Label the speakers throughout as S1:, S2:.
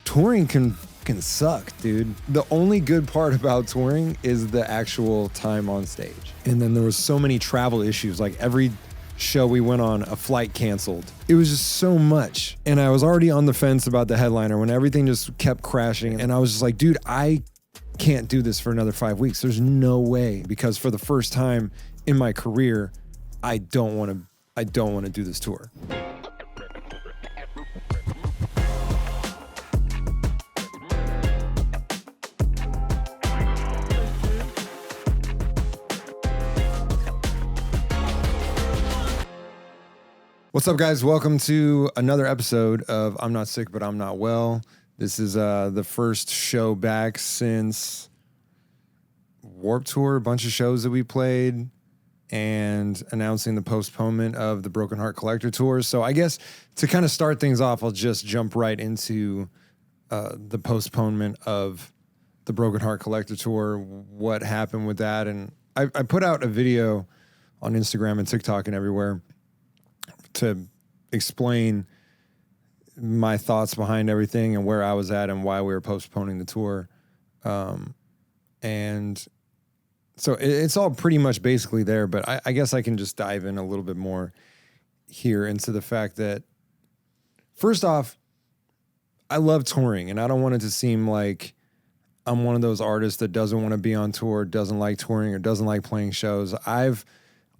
S1: touring can suck, dude. The only good part about touring is the actual time on stage. And then there was so many travel issues. Like every show we went on, a flight canceled. It was just so much. And I was already on the fence about the headliner when everything just kept crashing. And I was just like, dude, I can't do this for another 5 weeks. There's no way. Because for the first time in my career, I don't want to do this tour. What's up, guys? Welcome to another episode of I'm Not Sick, But I'm Not Well. This is the first show back since Warped Tour, a bunch of shows that we played, and announcing the postponement of the Broken Heart Collector Tour. So I guess to kind of start things off, I'll just jump right into the postponement of the Broken Heart Collector Tour, what happened with that. And I put out a video on Instagram and TikTok and everywhere to explain my thoughts behind everything and where I was at and why we were postponing the tour. And so it's all pretty much basically there, but I guess I can just dive in a little bit more here into the fact that, first off, I love touring, and I don't want it to seem like I'm one of those artists that doesn't want to be on tour, doesn't like touring, or doesn't like playing shows.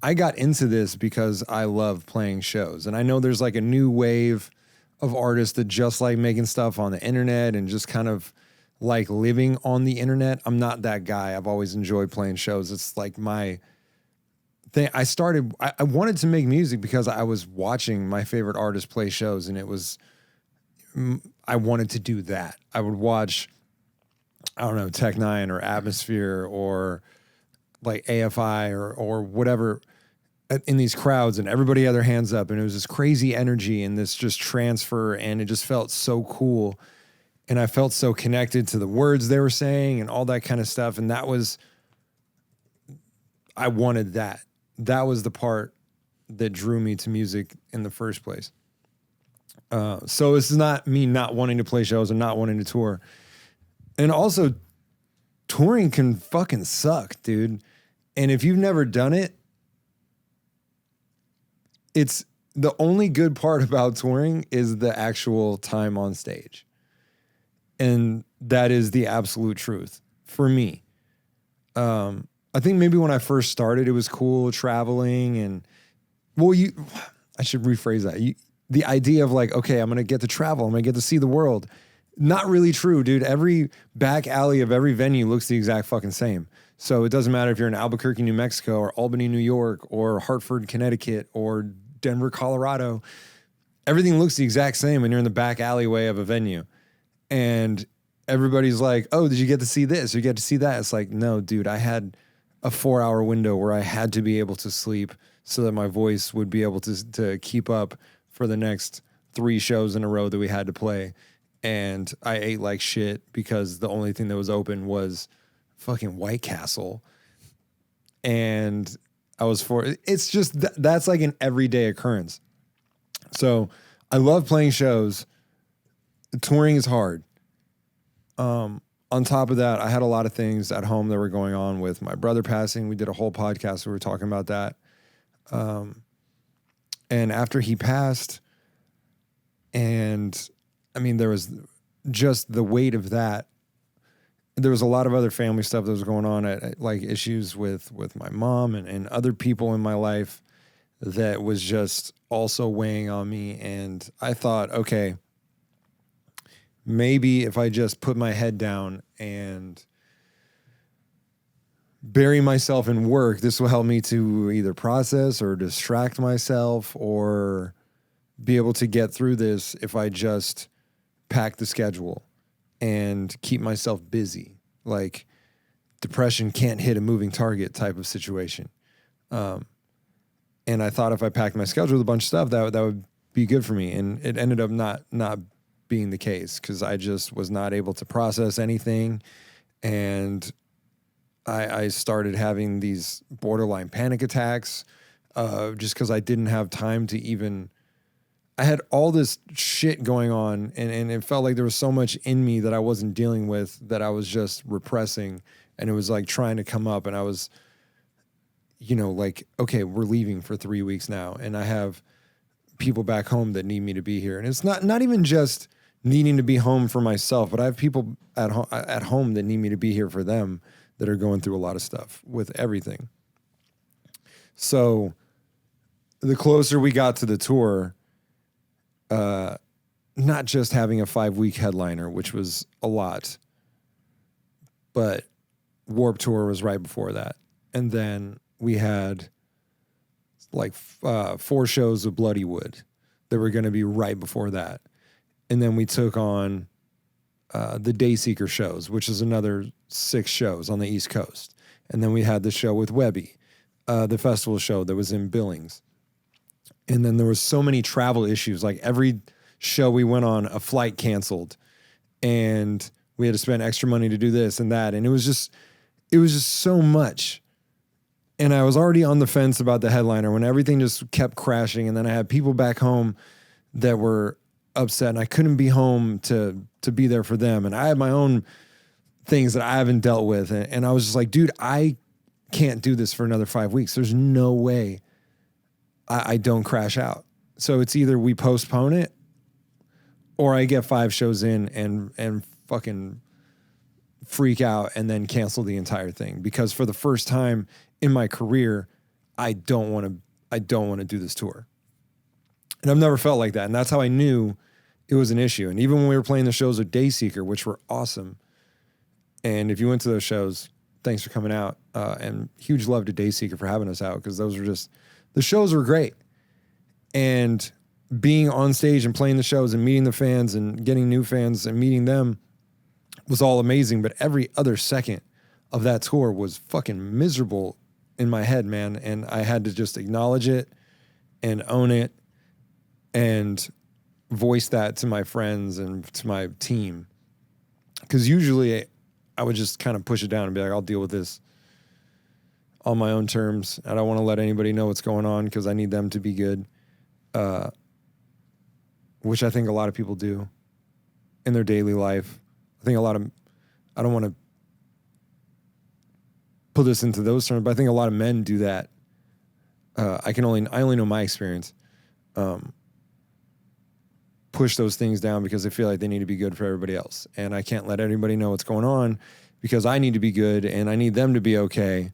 S1: I got into this because I love playing shows. And I know there's like a new wave of artists that just like making stuff on the internet and just kind of like living on the internet. I'm not that guy. I've always enjoyed playing shows. It's like my thing. I wanted to make music because I was watching my favorite artists play shows, and I wanted to do that. I would watch, I don't know, Tech Nine or Atmosphere or like AFI or whatever in these crowds, and everybody had their hands up, and it was this crazy energy and this just transfer, and it just felt so cool. And I felt so connected to the words they were saying and all that kind of stuff. And I wanted that. That was the part that drew me to music in the first place. So this is not me not wanting to play shows and not wanting to tour. And also, touring can fucking suck, dude. And if you've never done it, it's the only good part about touring is the actual time on stage. And that is the absolute truth for me. I think maybe when I first started, it was cool traveling and, I should rephrase that. The idea of like, okay, I'm going to get to travel. I'm going to get to see the world. Not really true, dude. Every back alley of every venue looks the exact fucking same. So it doesn't matter if you're in Albuquerque, New Mexico, or Albany, New York, or Hartford, Connecticut, or Denver, Colorado. Everything looks the exact same when you're in the back alleyway of a venue. And everybody's like, oh, did you get to see this? Or you get to see that? It's like, no, dude, I had a 4-hour window where I had to be able to sleep so that my voice would be able to keep up for the next 3 shows in a row that we had to play. And I ate like shit because the only thing that was open was fucking White Castle. And it's just, that's like an everyday occurrence. So I love playing shows. Touring is hard. On top of that, I had a lot of things at home that were going on with my brother passing. We did a whole podcast where we were talking about that. And after he passed, and I mean, there was just the weight of that. There was a lot of other family stuff that was going on, like issues with my mom and other people in my life that was just also weighing on me. And I thought, okay, maybe if I just put my head down and bury myself in work, this will help me to either process or distract myself or be able to get through this if I just pack the schedule and keep myself busy. Like depression can't hit a moving target type of situation. And I thought if I packed my schedule with a bunch of stuff, that would be good for me. And it ended up not being the case because I just was not able to process anything. And I started having these borderline panic attacks just because I didn't have time to even, I had all this shit going on, and it felt like there was so much in me that I wasn't dealing with, that I was just repressing, and it was like trying to come up, and I was, you know, like, okay, we're leaving for 3 weeks now, and I have people back home that need me to be here. And it's not even just needing to be home for myself, but I have people at home that need me to be here for them, that are going through a lot of stuff with everything. So the closer we got to the tour, not just having a 5-week headliner, which was a lot, but Warped Tour was right before that. And then we had like 4 shows of Bloodywood that were going to be right before that. And then we took on the Dayseeker shows, which is another 6 shows on the East Coast. And then we had the show with Webby, the festival show that was in Billings. And then there was so many travel issues. Like every show we went on, a flight canceled, and we had to spend extra money to do this and that. And it was just so much. And I was already on the fence about the headliner when everything just kept crashing. And then I had people back home that were upset, and I couldn't be home to be there for them. And I had my own things that I haven't dealt with. And I was just like, dude, I can't do this for another 5 weeks. There's no way I don't crash out. So it's either we postpone it, or I get 5 shows in and fucking freak out and then cancel the entire thing. Because for the first time in my career, I don't want to do this tour. And I've never felt like that. And that's how I knew it was an issue. And even when we were playing the shows with Dayseeker, which were awesome. And if you went to those shows, thanks for coming out. And huge love to Dayseeker for having us out, because those were just, the shows were great. And being on stage and playing the shows and meeting the fans and getting new fans and meeting them was all amazing. But every other second of that tour was fucking miserable in my head, man. And I had to just acknowledge it and own it and voice that to my friends and to my team. Because usually I would just kind of push it down and be like, I'll deal with this on my own terms. I don't want to let anybody know what's going on because I need them to be good. Which I think a lot of people do in their daily life. I think I don't want to put this into those terms, but I think a lot of men do that. I only know my experience. Push those things down because they feel like they need to be good for everybody else. And I can't let anybody know what's going on because I need to be good and I need them to be okay.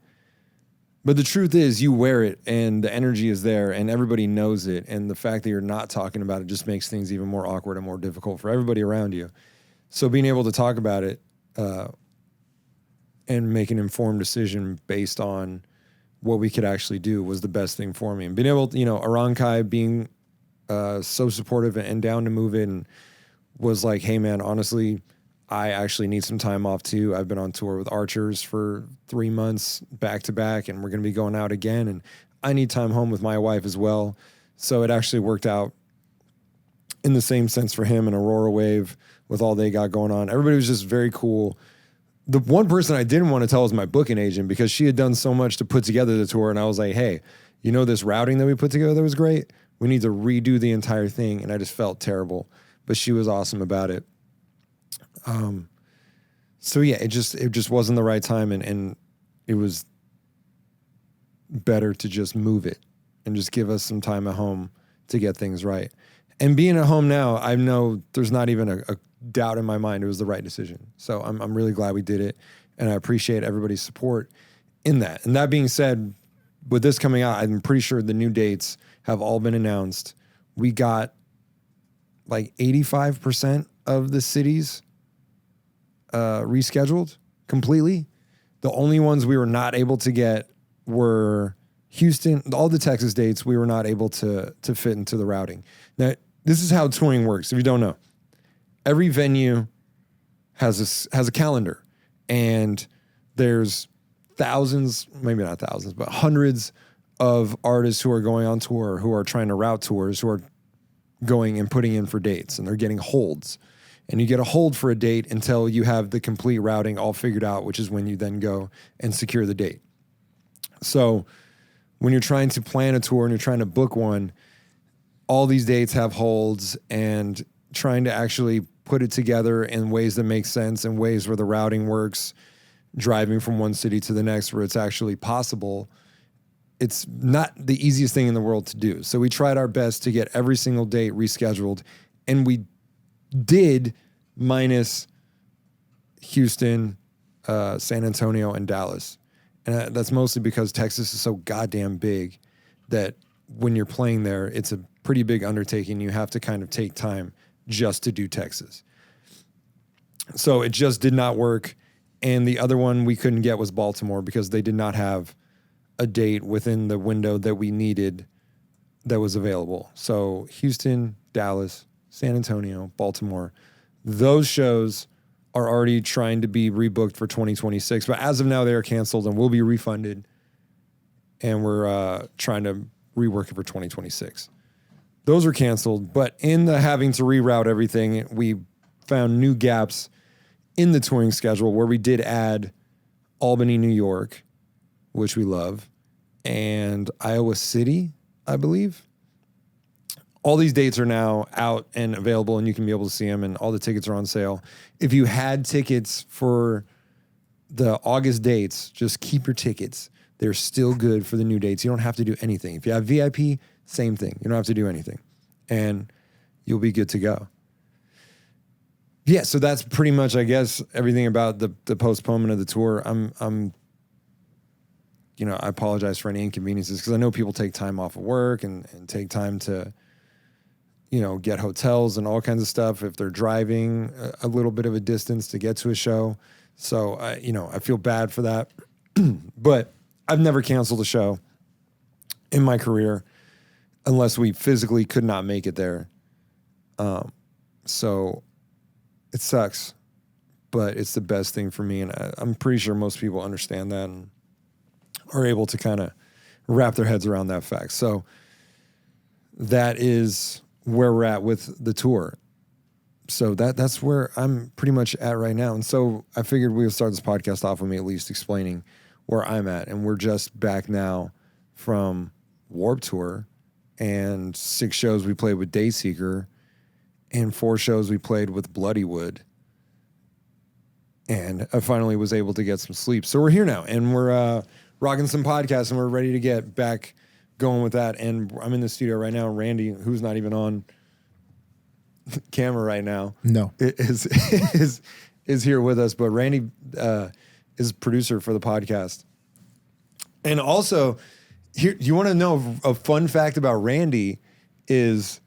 S1: But the truth is, you wear it and the energy is there and everybody knows it. And the fact that you're not talking about it just makes things even more awkward and more difficult for everybody around you. So being able to talk about it and make an informed decision based on what we could actually do was the best thing for me. And being able to, Arankai being so supportive and down to move in was like, hey man, honestly, I actually need some time off too. I've been on tour with Archers for 3 months back to back, and we're going to be going out again. And I need time home with my wife as well. So it actually worked out in the same sense for him and Aurora Wave with all they got going on. Everybody was just very cool. The one person I didn't want to tell was my booking agent because she had done so much to put together the tour. And I was like, hey, this routing that we put together that was great? We need to redo the entire thing. And I just felt terrible. But she was awesome about it. So yeah, it just wasn't the right time. And it was better to just move it and just give us some time at home to get things right. And being at home now, I know there's not even a doubt in my mind it was the right decision. So I'm really glad we did it. And I appreciate everybody's support in that. And that being said, with this coming out, I'm pretty sure the new dates have all been announced. We got like 85% of the cities rescheduled completely. The only ones we were not able to get were Houston. All the Texas dates we were not able to fit into the routing. Now, this is how touring works. If you don't know, every venue has a calendar, and there's thousands, maybe not thousands, but hundreds of artists who are going on tour, who are trying to route tours, who are going and putting in for dates, and they're getting holds. And you get a hold for a date until you have the complete routing all figured out, which is when you then go and secure the date. So when you're trying to plan a tour and you're trying to book one, all these dates have holds and trying to actually put it together in ways that make sense, in ways where the routing works, driving from one city to the next where it's actually possible. It's not the easiest thing in the world to do. So we tried our best to get every single date rescheduled, and we did, minus Houston, San Antonio, and Dallas. And that's mostly because Texas is so goddamn big that when you're playing there, it's a pretty big undertaking. You have to kind of take time just to do Texas. So it just did not work. And the other one we couldn't get was Baltimore because they did not have a date within the window that we needed that was available. So Houston, Dallas, San Antonio, Baltimore, those shows are already trying to be rebooked for 2026. But as of now, they are canceled and will be refunded. And we're trying to rework it for 2026. Those are canceled. But in the having to reroute everything, we found new gaps in the touring schedule where we did add Albany, New York, which we love, and Iowa City, I believe. All these dates are now out and available, and you can be able to see them, and all the tickets are on sale. If you had tickets for the August dates, just keep your tickets. They're still good for the new dates. You don't have to do anything. If you have VIP, same thing. You don't have to do anything, and you'll be good to go. Yeah, so that's pretty much, I guess, everything about the postponement of the tour. I apologize for any inconveniences because I know people take time off of work and take time to, get hotels and all kinds of stuff if they're driving a little bit of a distance to get to a show. So, I feel bad for that. But I've never canceled a show in my career unless we physically could not make it there. So it sucks, but it's the best thing for me. And I'm pretty sure most people understand that and are able to kind of wrap their heads around that fact. So that is where we're at with the tour. So that's where I'm pretty much at right now. And so I figured we would start this podcast off with me at least explaining where I'm at. And we're just back now from Warped Tour and 6 shows we played with Dayseeker and 4 shows we played with Bloodywood. And I finally was able to get some sleep. So we're here now and we're rocking some podcasts and we're ready to get back going with that. And I'm in the studio right now. Randy, who's not even on camera right now, is here with us. But Randy is producer for the podcast. And also, here, you want to know a fun fact about Randy is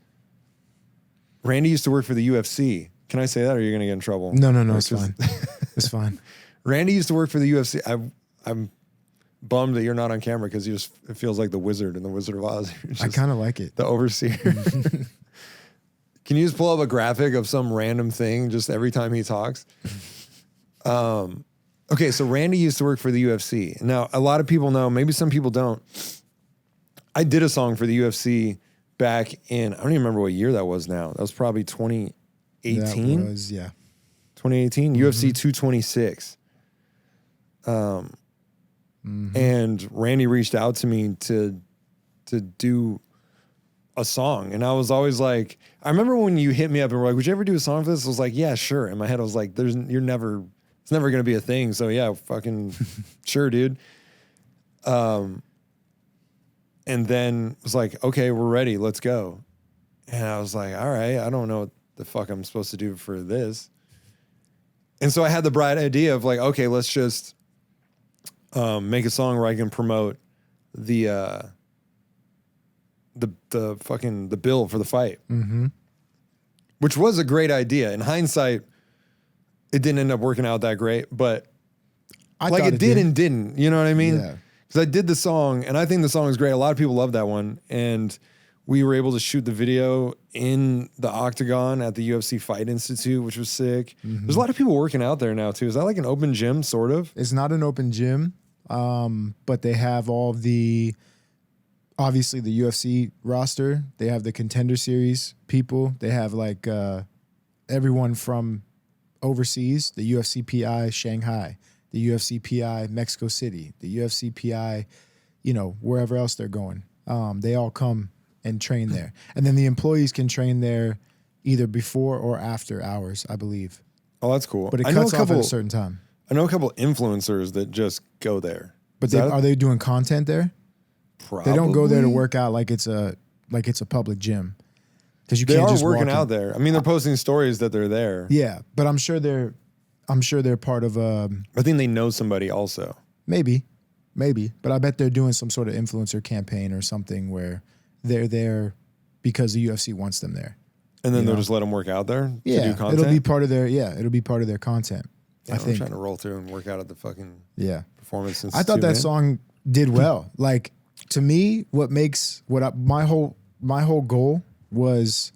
S1: Randy used to work for the UFC. Can I say that or are you going to get in trouble?
S2: No, it's fine. It's fine.
S1: Randy used to work for the UFC. I'm bummed that you're not on camera because it feels like the Wizard in the Wizard of Oz.
S2: I kind of like it.
S1: The overseer. Can you just pull up a graphic of some random thing just every time he talks? Okay, so Randy used to work for the UFC. Now, a lot of people know, maybe some people don't. I did a song for the UFC back in, I don't even remember what year that was now. That was probably 2018?
S2: That was, yeah.
S1: 2018? Mm-hmm. UFC 226. And Randy reached out to me to do a song. And I was always like, I remember when you hit me up and were like, would you ever do a song for this? I was like, yeah, sure. In my head, I was like, it's never going to be a thing. So yeah, fucking sure, dude. And then it was like, okay, we're ready. Let's go. And I was like, all right, I don't know what the fuck I'm supposed to do for this. And so I had the bright idea of like, okay, let's just make a song where I can promote the bill for the fight, which was a great idea. In hindsight, it didn't end up working out that great, but it did and didn't. You know what I mean?
S2: Yeah.
S1: Because I did the song, and I think the song is great. A lot of people love that one, and we were able to shoot the video in the Octagon at the UFC Fight Institute, which was sick. There's a lot of people working out there now too. Is that like an open gym, sort of?
S2: It's not an open gym, but they have all obviously the UFC roster. They have the Contender Series people. They have like everyone from overseas, the UFC PI Shanghai, the UFC PI Mexico City, the UFC PI, wherever else they're going. They all come and train there. And then the employees can train there either before or after hours, I believe.
S1: Oh, that's cool.
S2: But it cuts off at a certain time.
S1: I know a couple influencers that just go there.
S2: But are they doing content there?
S1: Probably.
S2: They don't go there to work out like it's a public gym. Because you can't just
S1: walk in. They are working
S2: walk
S1: out there. I mean, they're posting stories that they're there.
S2: Yeah, but I'm sure they're part of
S1: I think they know somebody also.
S2: Maybe. But I bet they're doing some sort of influencer campaign or something where they're there because the UFC wants them there.
S1: And then they'll just let them work out there to do content?
S2: It'll be part of their content.
S1: Yeah,
S2: I think.
S1: I'm trying to roll through and work out at the fucking Performance Institute.
S2: I thought that song did well. Like, to me, my whole goal was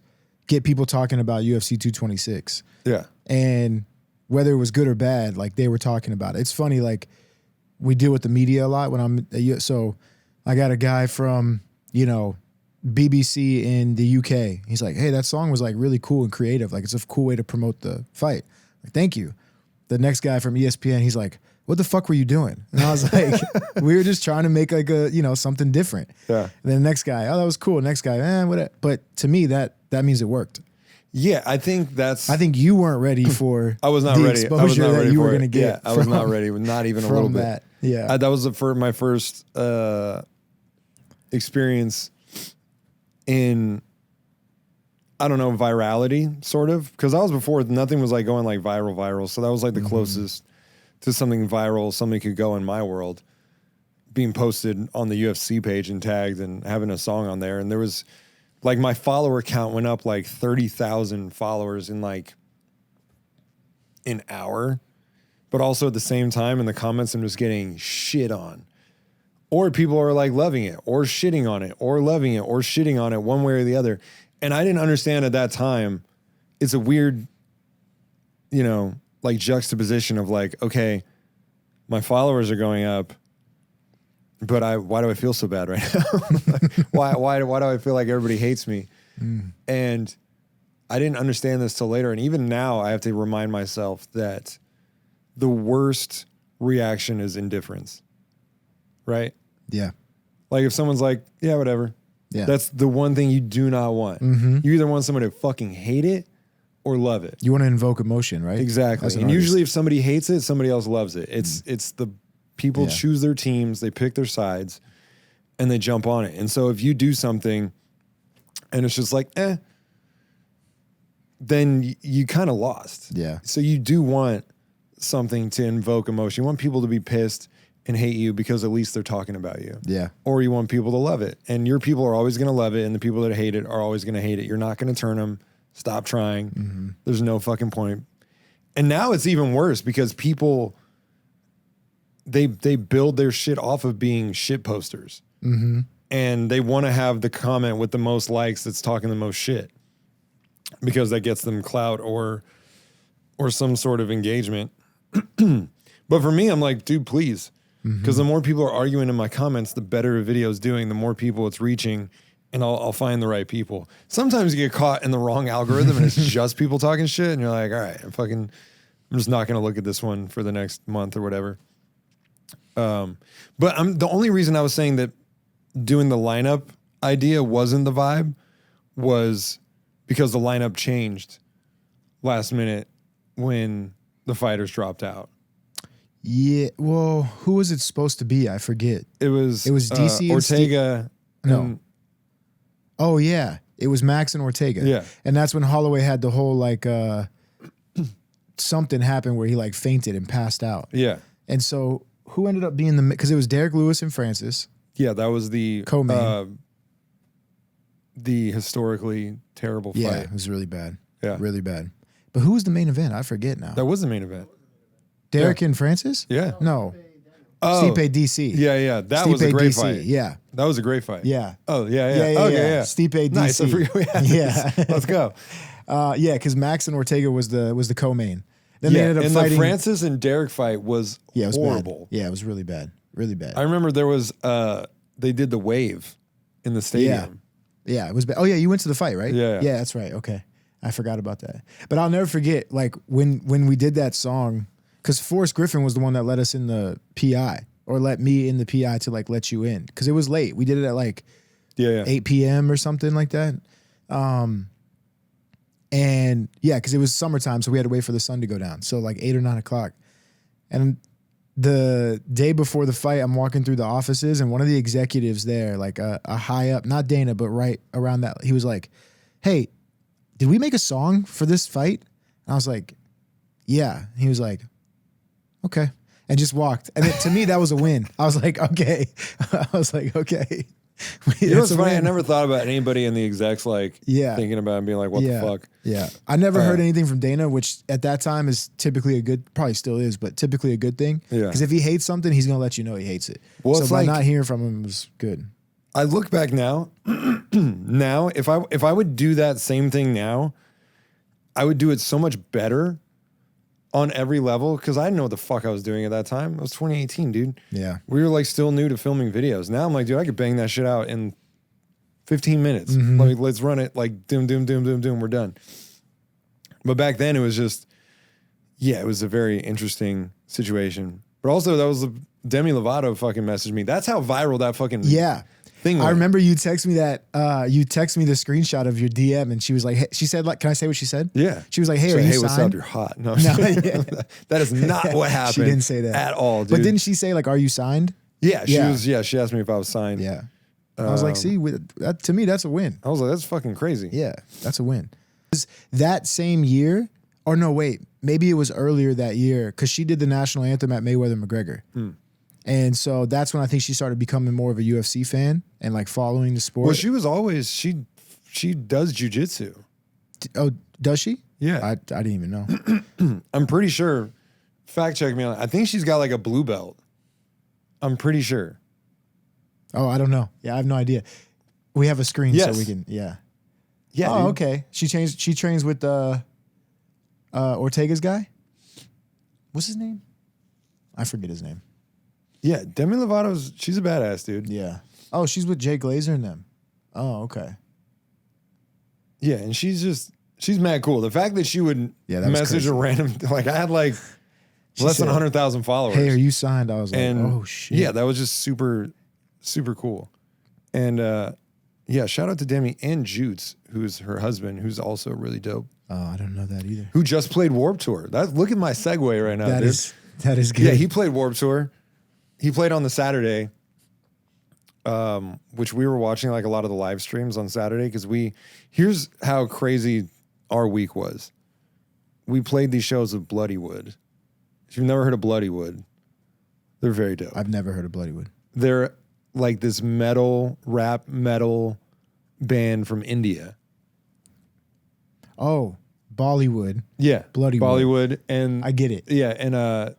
S2: get people talking about UFC 226.
S1: Yeah.
S2: And whether it was good or bad, like, they were talking about it. It's funny, like, we deal with the media a lot so I got a guy from, BBC in the UK. He's like, hey, that song was like really cool and creative. Like, it's a cool way to promote the fight. Like, thank you. The next guy from ESPN, he's like, what the fuck were you doing? And I was like, we were just trying to make like something different.
S1: Yeah.
S2: And then the next guy, oh, that was cool. Next guy, what? But to me, that means it worked.
S1: Yeah, I think
S2: you weren't ready for
S1: I was not
S2: the
S1: ready.
S2: exposure that you were going to get.
S1: Yeah, I was not ready. Not even a little bit.
S2: That. Yeah.
S1: That was my first experience in, I don't know, virality, sort of. Because I was before, nothing was like going like viral. So that was like the closest to something viral something could go in my world. Being posted on the UFC page and tagged and having a song on there. And there was, like, my follower count went up like 30,000 followers in like an hour. But also at the same time in the comments, I'm just getting shit on. Or people are like loving it or shitting on it or loving it or shitting on it one way or the other. And I didn't understand at that time. It's a weird, like juxtaposition of like, okay, my followers are going up, but why do I feel so bad right now? why do I feel like everybody hates me? And I didn't understand this till later. And even now I have to remind myself that the worst reaction is indifference, right?
S2: Yeah.
S1: Like if someone's like, yeah, whatever.
S2: Yeah.
S1: That's the one thing you do not want. You either want someone to fucking hate it or love it.
S2: You want to invoke emotion, right?
S1: Exactly. And usually if somebody hates it, somebody else loves it. It's the people choose their teams, they pick their sides, and they jump on it. And so if you do something and it's just like, then you kind of lost.
S2: Yeah.
S1: So you do want something to invoke emotion. You want people to be pissed and hate you because at least they're talking about you.
S2: Yeah.
S1: Or you want people to love it. And your people are always going to love it, and the people that hate it are always going to hate it. You're not going to turn them. Stop trying. There's no fucking point. And now it's even worse because people, they build their shit off of being shit posters. And they want to have the comment with the most likes that's talking the most shit because that gets them clout or some sort of engagement. But for me, I'm like, dude, please. Because the more people are arguing in my comments, the better a video is doing, the more people it's reaching, and I'll find the right people. Sometimes you get caught in the wrong algorithm and it's just people talking shit, and you're like, all right, I'm just not going to look at this one for the next month or whatever. But the only reason I was saying that doing the lineup idea wasn't the vibe was because the lineup changed last minute when the fighters dropped out.
S2: Yeah, well, who was it supposed to be? I forget.
S1: It was
S2: DC
S1: Ortega.
S2: No. Oh yeah, it was Max and Ortega.
S1: Yeah,
S2: and that's when Holloway had the whole like something happened where he like fainted and passed out.
S1: Yeah,
S2: and so who ended up being because it was Derek Lewis and Francis.
S1: Yeah, that was the
S2: co-main.
S1: The historically terrible fight.
S2: Yeah, it was really bad.
S1: Yeah,
S2: really bad. But who was the main event? I forget now.
S1: That was the main event.
S2: Derek and Francis?
S1: Yeah.
S2: No.
S1: Oh.
S2: Stipe DC.
S1: Yeah. That was a great
S2: DC.
S1: fight.
S2: Yeah.
S1: That was a great fight.
S2: Yeah.
S1: Oh, yeah.
S2: Okay, yeah.
S1: DC.
S2: Stipe DC.
S1: Nice. I forgot we had this. Let's go.
S2: Yeah, because Max and Ortega was the co-main. Then
S1: they
S2: ended up fighting.
S1: The Francis and Derek fight was horrible.
S2: Bad. Yeah, it was really bad. Really bad.
S1: I remember there was they did the wave in the stadium.
S2: Yeah, it was bad. Oh yeah, you went to the fight, right?
S1: Yeah.
S2: Yeah, that's right. Okay. I forgot about that. But I'll never forget like when we did that song. Because Forrest Griffin was the one that let us in the PI or let me in the PI to like let you in. Because it was late. We did it at like
S1: Yeah.
S2: 8 p.m. or something like that. And yeah, because it was summertime, so we had to wait for the sun to go down. So like 8 or 9 o'clock. And the day before the fight, I'm walking through the offices, and one of the executives there, like a high up, not Dana, but right around that, he was like, "Hey, did we make a song for this fight?" And I was like, "Yeah." He was like, "Okay," and just walked. And to me, that was a win. I was like, "Okay." I was like, "Okay."
S1: You know what's funny? I never thought about anybody in the execs like
S2: Yeah.
S1: thinking about it and being like, what the fuck?
S2: Yeah. I never heard anything from Dana, which at that time is typically a good, probably still is, but typically a good thing.
S1: Yeah.
S2: Because if he hates something, he's going to let you know he hates it.
S1: Well,
S2: so
S1: it's
S2: by
S1: like-
S2: not hearing from him was good.
S1: I look back now, if I would do that same thing now, I would do it so much better on every level because I didn't know what the fuck I was doing at that time. It was 2018, dude.
S2: Yeah.
S1: We were like still new to filming videos. Now I'm like, dude, I could bang that shit out in 15 minutes.
S2: Mm-hmm.
S1: Like, let's run it like doom, we're done. But back then it was just, yeah, it was a very interesting situation. But also that was Demi Lovato fucking messaged me. That's how viral that fucking thing went.
S2: I remember you text me that, you text me the screenshot of your DM and she was like, hey, she said, like, can I say what she said?
S1: Yeah.
S2: She was like, hey,
S1: So,
S2: are you
S1: hey, what's up?
S2: signed?
S1: You're hot. No,
S2: No,
S1: that is not what happened.
S2: She didn't say that
S1: at all, dude.
S2: But didn't she say like, are you signed?
S1: Yeah, she
S2: Yeah.
S1: was. Yeah, she asked me if I was signed.
S2: Yeah. I was like, see, that, to me, that's a win.
S1: I was like, that's fucking crazy.
S2: Yeah, that's a win. That same year, or no, wait, maybe it was earlier that year because she did the national anthem at Mayweather McGregor. And so that's when I think she started becoming more of a UFC fan and like following the sport.
S1: Well, she was always, she does jujitsu.
S2: Oh, does she?
S1: Yeah.
S2: I didn't even know.
S1: I'm pretty sure, fact check me on it. I think she's got like a blue belt. I'm pretty sure.
S2: Oh, I don't know. Yeah, I have no idea. We have a screen
S1: Yes.
S2: so we can, yeah.
S1: Yeah.
S2: Oh,
S1: dude.
S2: okay. She trains with Ortega's guy? What's his name? I forget his name.
S1: Yeah. Demi Lovato's, she's a badass, dude.
S2: Yeah. Oh, she's with Jay Glazer and them. Oh, okay.
S1: Yeah. And she's mad cool. The fact that she would
S2: Yeah, that was
S1: message
S2: crazy.
S1: a random, like I had like less than
S2: said,
S1: 100,000 followers.
S2: Hey, are you signed? I was like,
S1: And
S2: oh shit.
S1: yeah, that was just super, super cool. And yeah, shout out to Demi and Jutes, who's her husband, who's also really dope.
S2: Oh, I don't know that either.
S1: Who just played Warped Tour. Look at my segue right now,
S2: That
S1: dude.
S2: is good.
S1: Yeah, he played Warped Tour. He played on the Saturday, which we were watching like a lot of the live streams on Saturday because here's how crazy our week was. We played these shows with Bloodywood. If you've never heard of Bloodywood, they're very dope.
S2: I've never heard of Bloodywood.
S1: They're like this rap metal band from India.
S2: Oh, Bollywood.
S1: Yeah.
S2: Bloodywood.
S1: Bollywood. And
S2: I get it.
S1: yeah, and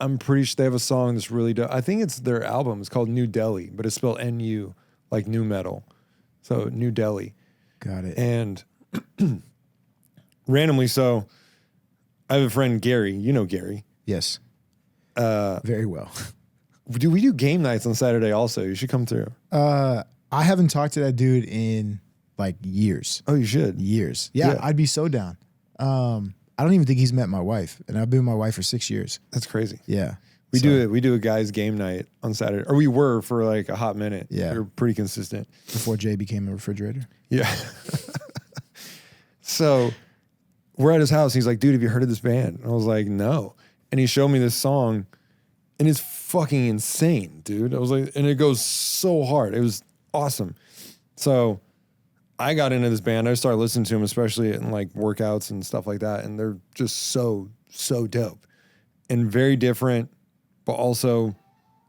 S1: I'm pretty sure they have a song that's really dope. I think it's their album. It's called New Delhi, but it's spelled N-U, like new metal. So New Delhi.
S2: Got it.
S1: And randomly, so I have a friend, Gary. You know Gary.
S2: Yes. Very well.
S1: We do game nights on Saturday also. You should come through.
S2: I haven't talked to that dude in like years.
S1: Oh, you should.
S2: Years. Yeah,
S1: Yeah.
S2: I'd be so down. I don't even think he's met my wife, and I've been with my wife for 6 years.
S1: That's crazy.
S2: Yeah.
S1: We do a guys game night on Saturday. Or we were for like a hot minute.
S2: Yeah.
S1: We were pretty consistent.
S2: Before Jay became a refrigerator.
S1: Yeah. So we're at his house. He's like, dude, have you heard of this band? And I was like, no. And he showed me this song and it's fucking insane, dude. I was like, and it goes so hard. It was awesome. So I got into this band. I started listening to them, especially in like workouts and stuff like that. And they're just so dope and very different, but also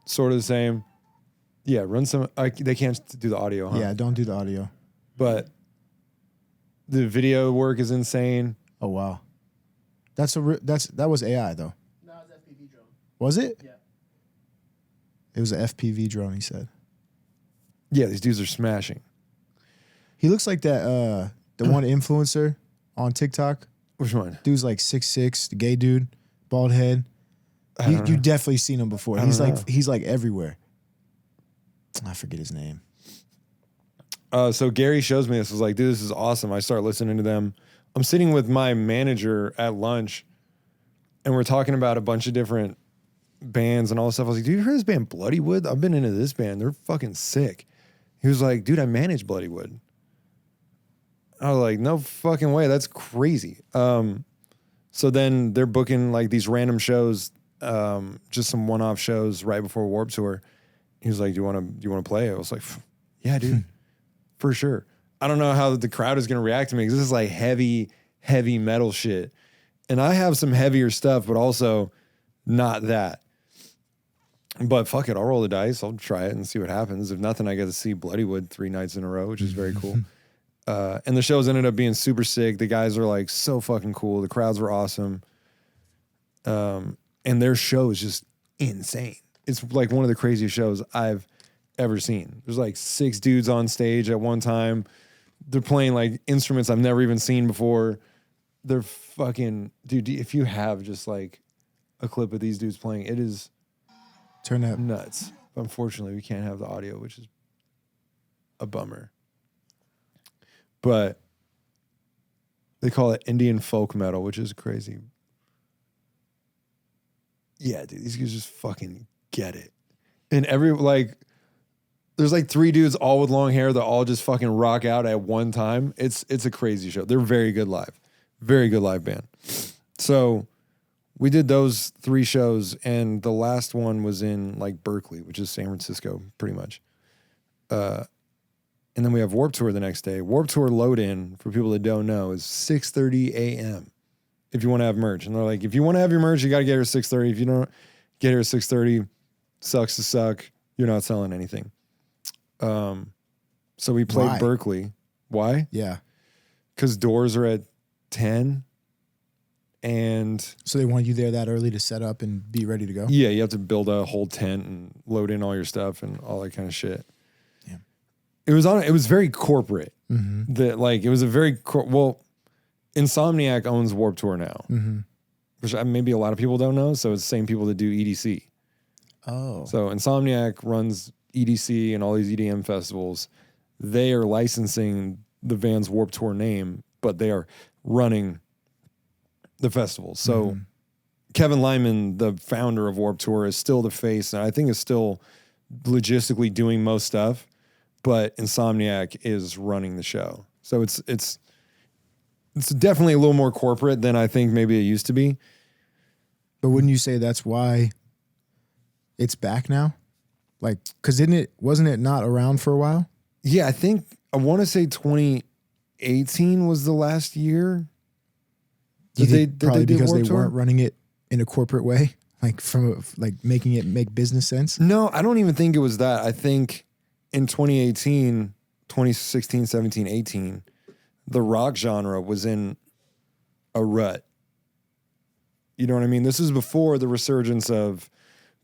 S1: sort of the same. Yeah. Run some, they can't do the audio, huh?
S2: Yeah, don't do the audio.
S1: But the video work is insane.
S2: Oh wow, that was AI though.
S3: No, it's FPV drone.
S2: Was it?
S3: Yeah.
S2: It was an FPV drone. He said.
S1: Yeah, these dudes are smashing.
S2: He looks like that the one influencer on TikTok.
S1: Which one?
S2: Dude's like 6'6", the gay dude, bald head. You definitely seen him before.
S1: I
S2: He's
S1: don't
S2: like
S1: know.
S2: he's like everywhere. I forget his name.
S1: So Gary shows me this. I was like, dude, this is awesome. I start listening to them. I'm sitting with my manager at lunch, and we're talking about a bunch of different bands and all this stuff. I was like, dude, you heard this band Bloodywood? I've been into this band. They're fucking sick. He was like, dude, I manage Bloodywood. I was like, no fucking way. That's crazy. So then they're booking like these random shows, just some one-off shows right before Warped Tour. He was like, do you want to play? I was like, yeah, dude, for sure. I don't know how the crowd is going to react to me because this is like heavy metal shit. And I have some heavier stuff, but also not that. But fuck it, I'll roll the dice. I'll try it and see what happens. If nothing, I get to see Bloodywood 3 nights in a row, which is very cool. And the shows ended up being super sick. The guys are like so fucking cool. The crowds were awesome. And their show is just insane. It's like one of the craziest shows I've ever seen. There's like 6 dudes on stage at one time. They're playing like instruments I've never even seen before. They're fucking, dude, if you have just like a clip of these dudes playing, it is
S2: turn up
S1: nuts. Unfortunately, we can't have the audio, which is a bummer. But they call it Indian folk metal, which is crazy. Yeah, dude, these guys just fucking get it. And there's like 3 dudes all with long hair that all just fucking rock out at one time. It's a crazy show. They're very good live. Very good live band. So we did those 3 shows, and the last one was in like Berkeley, which is San Francisco, pretty much. And then we have Warped Tour the next day. Warped Tour load in, for people that don't know, is 6:30 a.m. if you want to have merch. And they're like, if you want to have your merch, you got to get here at 6:30. If you don't get here at 6:30, sucks to suck. You're not selling anything. So we played Berkeley. Why?
S2: Yeah.
S1: Because doors are at 10. And
S2: so they want you there that early to set up and be ready to go?
S1: Yeah, you have to build a whole tent and load in all your stuff and all that kind of shit.
S2: Yeah.
S1: It was very corporate.
S2: Mm-hmm.
S1: It was a very Insomniac owns Warped Tour now, which maybe a lot of people don't know. So it's the same people that do EDC.
S2: Oh.
S1: So Insomniac runs EDC and all these EDM festivals. They are licensing the Vans Warped Tour name, but they are running the festival. So Kevin Lyman, the founder of Warped Tour, is still the face, and I think is still logistically doing most stuff, but Insomniac is running the show. So it's definitely a little more corporate than I think maybe it used to be.
S2: But wouldn't you say that's why it's back now? Like, because wasn't it not around for a while?
S1: Yeah, I want to say 2018 was the last year.
S2: Probably because they weren't running it in a corporate way, like making it make business sense?
S1: No, I don't even think it was that. I think in 2018, 2016, 17, 18, the rock genre was in a rut. You know what I mean? This is before the resurgence of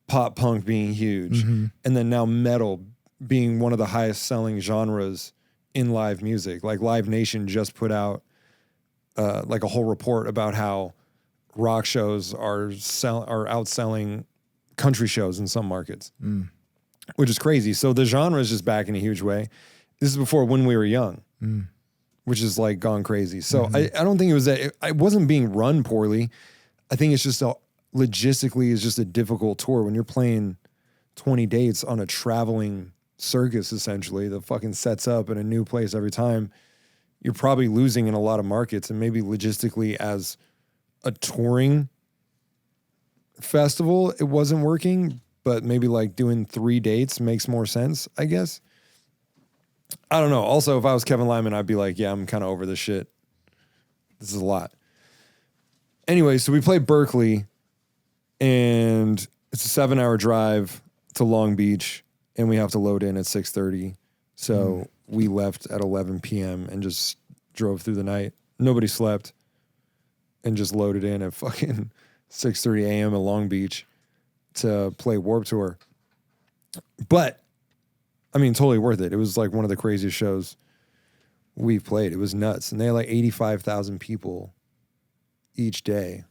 S1: pop punk being huge, and then now metal being one of the highest selling genres in live music. Like Live Nation just put out like a whole report about how rock shows are outselling country shows in some markets, which is crazy. So the genre is just back in a huge way. This is before When We Were Young, which is like gone crazy. So I don't think it was that. It wasn't being run poorly. I think it's just logistically is just a difficult tour when you're playing 20 dates on a traveling circus, essentially, that fucking sets up in a new place every time. You're probably losing in a lot of markets, and maybe logistically as a touring festival, it wasn't working, but maybe like doing 3 dates makes more sense, I guess. I don't know. Also, if I was Kevin Lyman, I'd be like, yeah, I'm kind of over this shit. This is a lot. Anyway, so we played Berkeley, and it's a 7-hour drive to Long Beach, and we have to load in at 6:30. So we left at 11 p.m. and just drove through the night. Nobody slept, and just loaded in at fucking 6:30 a.m. at Long Beach to play Warped Tour. But, I mean, totally worth it. It was like one of the craziest shows we've played. It was nuts. And they had like 85,000 people each day,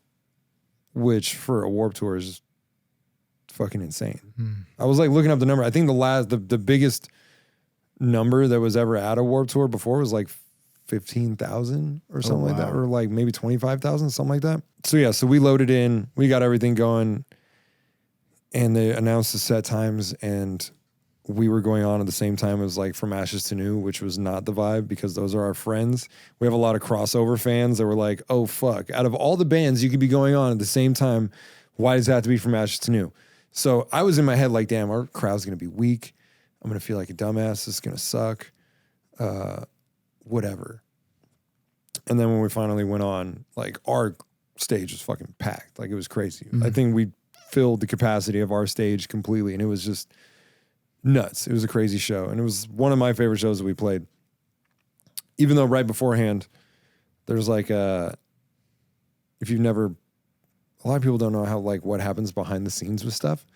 S1: which for a Warped Tour is fucking insane. I was like looking up the number. I think the biggest number that was ever at a Warped Tour before was like 15,000 or something like that, or like maybe 25,000, something like that. So yeah, so we loaded in, we got everything going, and they announced the set times, and we were going on at the same time as like From Ashes to New, which was not the vibe because those are our friends. We have a lot of crossover fans that were like, oh, fuck. Out of all the bands you could be going on at the same time, why does it have to be From Ashes to New? So I was in my head like, damn, our crowd's going to be weak. I'm going to feel like a dumbass. This is going to suck. Whatever. And then when we finally went on, like our stage was fucking packed. Like it was crazy. I think we filled the capacity of our stage completely and it was just nuts. It was a crazy show. And it was one of my favorite shows that we played. Even though right beforehand, there's like a lot of people don't know how like what happens behind the scenes with stuff.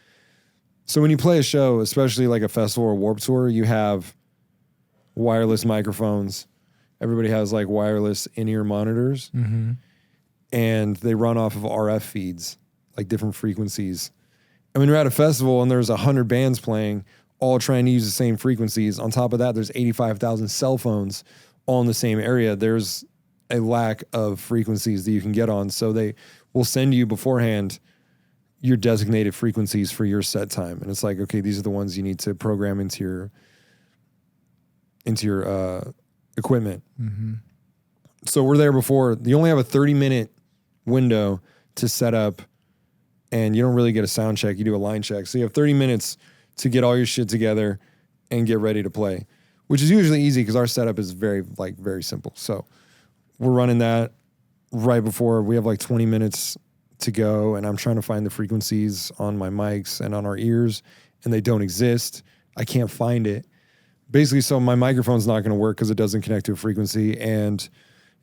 S1: So when you play a show, especially like a festival or Warped Tour, you have wireless microphones. Everybody has like wireless in-ear monitors and they run off of RF feeds, like different frequencies. And when you're at a festival and there's 100 bands playing, all trying to use the same frequencies. On top of that, there's 85,000 cell phones all in the same area. There's a lack of frequencies that you can get on. So they will send you beforehand your designated frequencies for your set time. And it's like, okay, these are the ones you need to program into your equipment. So we're there before. You only have a 30-minute window to set up and you don't really get a sound check. You do a line check. So you have 30 minutes to get all your shit together and get ready to play, which is usually easy because our setup is very simple. So we're running that right before we have like 20 minutes to go. And I'm trying to find the frequencies on my mics and on our ears and they don't exist. I can't find it. Basically, so my microphone's not going to work because it doesn't connect to a frequency. And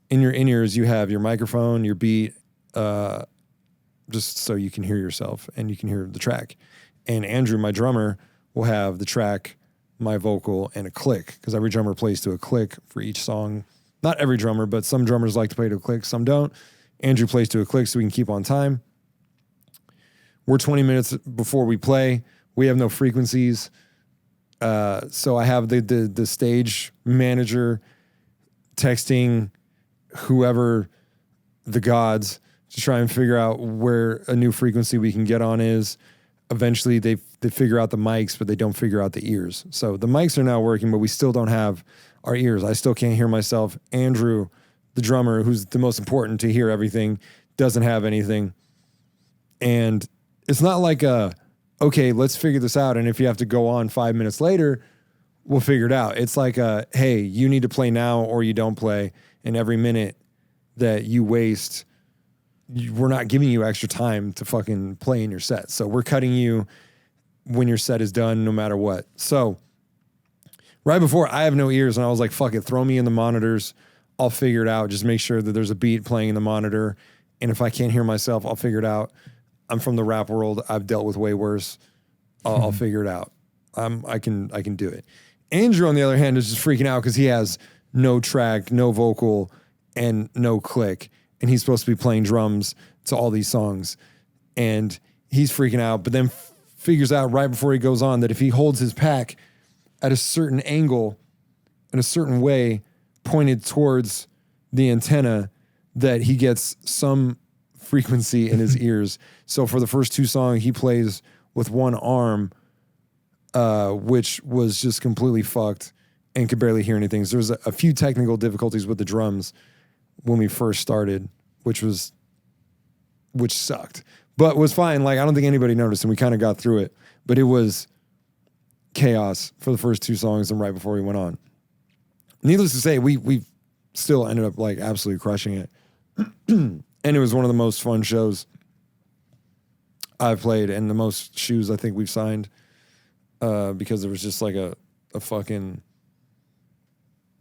S1: in your in-ears, you have your microphone, your beat, just so you can hear yourself and you can hear the track. And Andrew, my drummer, will have the track, my vocal, and a click because every drummer plays to a click for each song. Not every drummer, but some drummers like to play to a click, some don't. Andrew plays to a click so we can keep on time. We're 20 minutes before we play. We have no frequencies. So I have the stage manager texting whoever the gods to try and figure out where a new frequency we can get on is. Eventually they figure out the mics, but they don't figure out the ears. So the mics are now working, but we still don't have our ears. I still can't hear myself. Andrew, the drummer, who's the most important to hear everything, doesn't have anything. And it's not like okay, let's figure this out. And if you have to go on 5 minutes later, we'll figure it out. It's like hey, you need to play now or you don't play. And every minute that you waste, we're not giving you extra time to fucking play in your set. So we're cutting you when your set is done, no matter what. So right before, I have no ears and I was like, fuck it, throw me in the monitors. I'll figure it out. Just make sure that there's a beat playing in the monitor. And if I can't hear myself, I'll figure it out. I'm from the rap world. I've dealt with way worse. I'll figure it out. I can do it. Andrew, on the other hand, is just freaking out because he has no track, no vocal, and no click. And he's supposed to be playing drums to all these songs. And he's freaking out, but then figures out right before he goes on that if he holds his pack at a certain angle, in a certain way, pointed towards the antenna, that he gets some frequency in his ears. So for the first two songs, he plays with one arm, which was just completely fucked and could barely hear anything. So there was a few technical difficulties with the drums when we first started, which sucked, but was fine. Like, I don't think anybody noticed and we kind of got through it, but it was chaos for the first two songs and right before we went on. Needless to say, we still ended up like absolutely crushing it. And it was one of the most fun shows I've played and the most shoes I think we've signed, because there was just like a fucking,